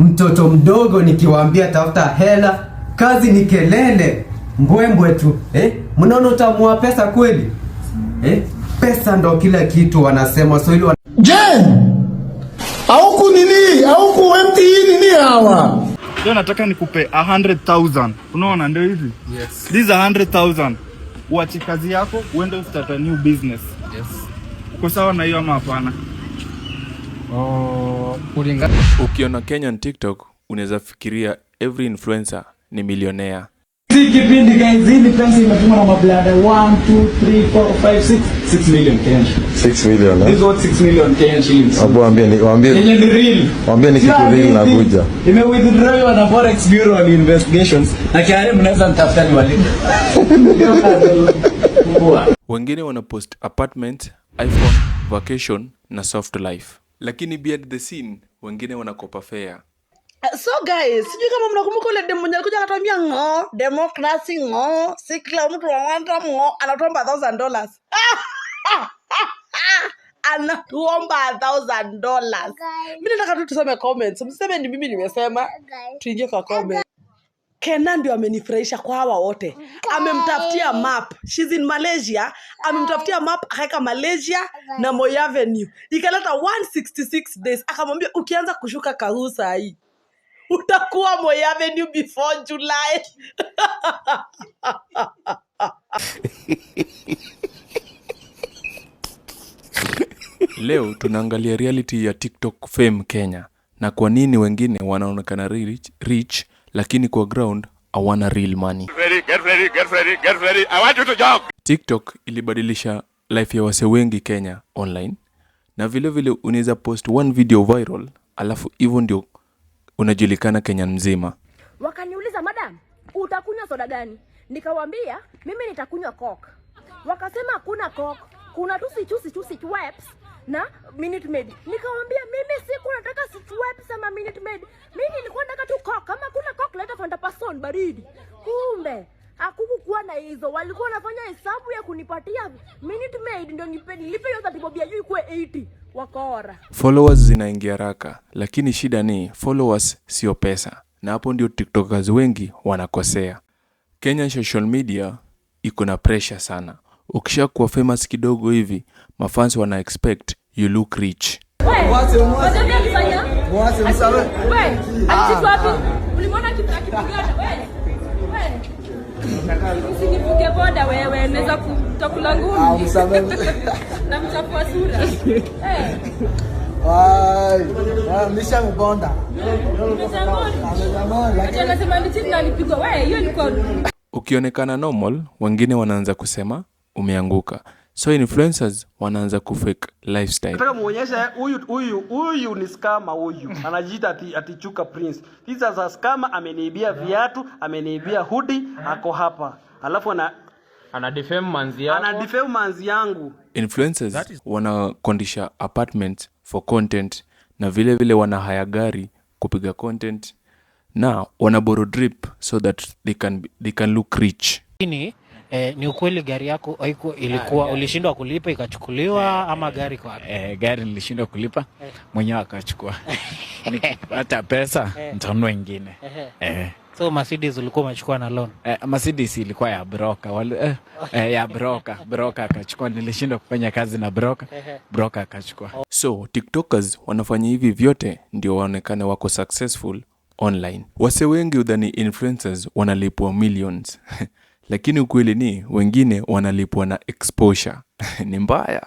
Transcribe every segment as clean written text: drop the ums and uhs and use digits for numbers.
mtoto mdogo nikiwaambia tafuta hela, kazi ni kelele, mbwembwe tu. Mnaona utamua pesa kweli? Pesa ndo kila kitu wanasema. So ili Hauku empty nini hawa? Leo nataka nikupe 100,000. Unaona ndio hizi? Yes. These 100,000. Uache kazi yako, uende start a new business. Yes. Uko sawa na hiyo ama hapana? Kulingana. Ukiona Kenyan TikTok, unaweza fikiria every influencer ni millionaire. Kipindi guys, hii pesa imepimwa na mablada 1 2 3 4 5 6 million Kenyan. 6 million. This is what 6 million Kenyan shillings. Waambie ni kitu real na kuja. Ime withdraw na Forex Bureau on investigations. Na kiari mnaweza mtafuta ni walimu. Wengine wanapost apartment, iPhone, vacation na soft life. Lakini behind the scene, wengine wanakopa fare. So guys, sijui kama mnakumbuka ile demo moja alikuja akatambia democracy si kila mtu anataka anatuomba $1,000. Anatuomba $1,000. Mimi nataka tu tusome comments. Msiseme ni mimi nimesema. Tuingie kwa comments. Kenan ndio amenifurahisha kwa hawa wote. Amemtafutia map. She's in Malaysia. Amemtafutia map akaeka Malaysia na Moi Avenue. Ikaleta 166 days. Akamwambia ukianza kushuka Kahusa hii utakuwa Moi Avenue before July. Leo tunaangalia reality ya TikTok fame Kenya na kwa nini wengine wanaonekana rich lakini kwa ground hawana real money. Get ready. I want you to jog. TikTok ilibadilisha life ya wase wengi Kenya online na vile vile unaweza post one video viral alafu hivyo ndio unajulikana Kenya mzima. Wakaniuliza, madam, utakunywa soda gani? Nikawaambia mimi nitakunywa Coke. Wakasema hakuna Coke, kuna tu chusi Schweppes na Minute Maid. Nikawaambia mimi siku nataka Schweppes ama Minute Maid. Mimi nilikuwa nataka tu Coke. Kama kuna Coke leta Fanta Passion baridi. Kumbe hakukuwa na hizo. Walikuwa wanafanya hesabu ya kunipatia Minute Maid ndio nilipe hiyo tatibobi ya juu ikuwe 80. Wakora. Followers zinaingia haraka, lakini shida ni followers sio pesa. Na hapo ndio TikTokers wengi wanakosea. Kenya social media iko na pressure sana. Ukishakuwa famous kidogo hivi, mafans wana expect you look rich. Usinivuke boda wewe, unaweza kutakula ngumi. Na mchafua sura. Misha mbonda. Acha nasema ni chini nalipigwa. Wewe hiyo ilikuwa. Ukionekana normal, wengine wanaanza kusema umeanguka. So influencers wanaanza kufake lifestyle. Nataka muonyeshe huyu ni scammer huyu. Anajiita ati Chuka Prince. This is a scammer, ameniibia viatu, ameniibia hoodie, ako hapa. Alafu ana defame manzi yangu. Influencers wanakondisha apartments for content na vile vile wana hire gari kupiga content na wana borrow drip so that they can look rich. Ni ukweli gari yako ilikuwa ulishindwa kulipa ikachukuliwa ama gari kwa wapi? Gari nilishindwa kulipa, mwenyewe akachukua. Nikipata pesa nitanunua nyingine. So Mercedes ulikuwa umechukua na loan? Mercedes ilikuwa ya broker. Ya broker akachukua. Nilishindwa kufanya kazi na broker akachukua. So TikTokers wanafanya hivi vyote ndio waonekane wako successful online. Wase wengi udhani influencers wanalipwa millions. Lakini ukweli ni wengine wanalipwa na exposure. Ni mbaya.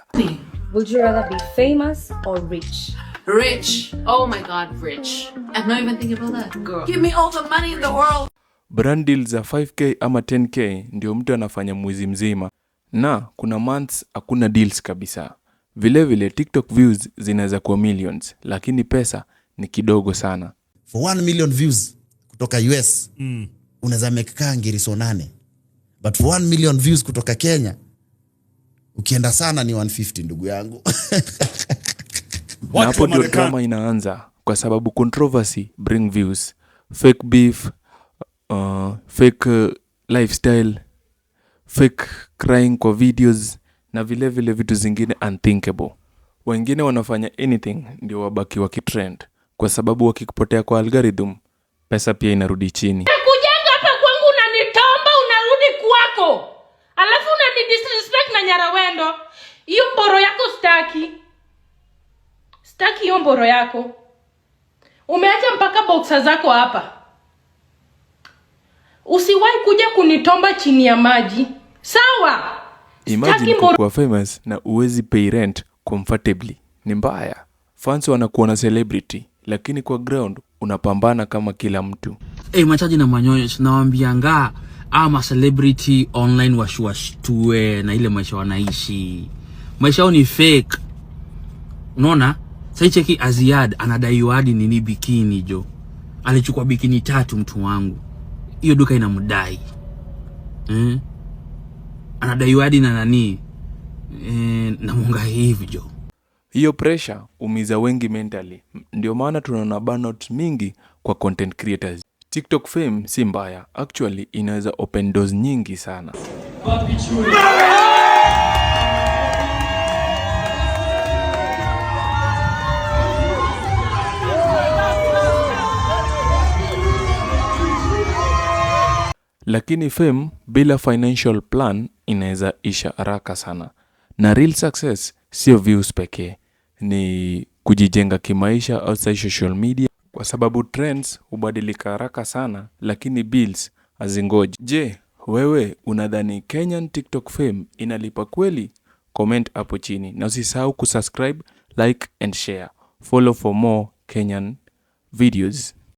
Would you rather be famous or rich? Rich. Oh my God, rich. I'm not even thinking about that, girl. Give me all the money in the world. Brand deals za 5K ama 10K ndio mtu anafanya mwezi mzima. Na kuna months hakuna deals kabisa. Vile vile TikTok views zinaweza kuwa millions, lakini pesa ni kidogo sana. For 1 million views kutoka US, unaweza make ngiriso 8. But for 1 million views kutoka Kenya, ukienda sana ni 150 ndugu yangu. Na hapo ndio drama inaanza kwa sababu controversy bring views. Fake beef, fake lifestyle, fake crying kwa videos na vile vile vitu zingine unthinkable. Wengine wanafanya anything ndio wabaki wakitrend. kwa sababu wakikupotea kwa algorithm, pesa pia inarudi chini. Kujenga hapa kwangu unanitomba, unarudi kwako. Alafu unanidisrespect na Nyarawendo. Hiyo mboro yako staki. Staki hiyo mboro yako. Umeacha mpaka boxer zako hapa. Usiwahi kuja kunitomba chini ya maji. Sawa? Imagine kuwa famous na uwezi pay rent comfortably. Ni mbaya. Fans wanakuona celebrity, lakini kwa ground unapambana kama kila mtu. Machaji na Manyonyo nawaambianga ama celebrity online washuashtue na ile maisha wanaishi. Maisha yao ni fake. Unaona? Sasa cheki Aziad anadaiwa hadi nini bikini jo. Alichukua bikini 3 mtu wangu. Hiyo duka inamdai. Anadaiwa hadi na nani? Na munga hivi jo. Hiyo pressure umiza wengi mentally. Ndio maana tunaona burnout mingi kwa content creators. TikTok fame si mbaya. Actually inaweza open doors nyingi sana. Lakini fame bila financial plan inaweza isha haraka sana. Na real success sio views pekee, ni kujijenga kimaisha outside social media, kwa sababu trends hubadilika haraka sana, lakini bills hazingoji. Je, wewe unadhani Kenyan TikTok fame inalipa kweli? Comment hapo chini na usisahau kusubscribe, like and share. Follow for more Kenyan videos.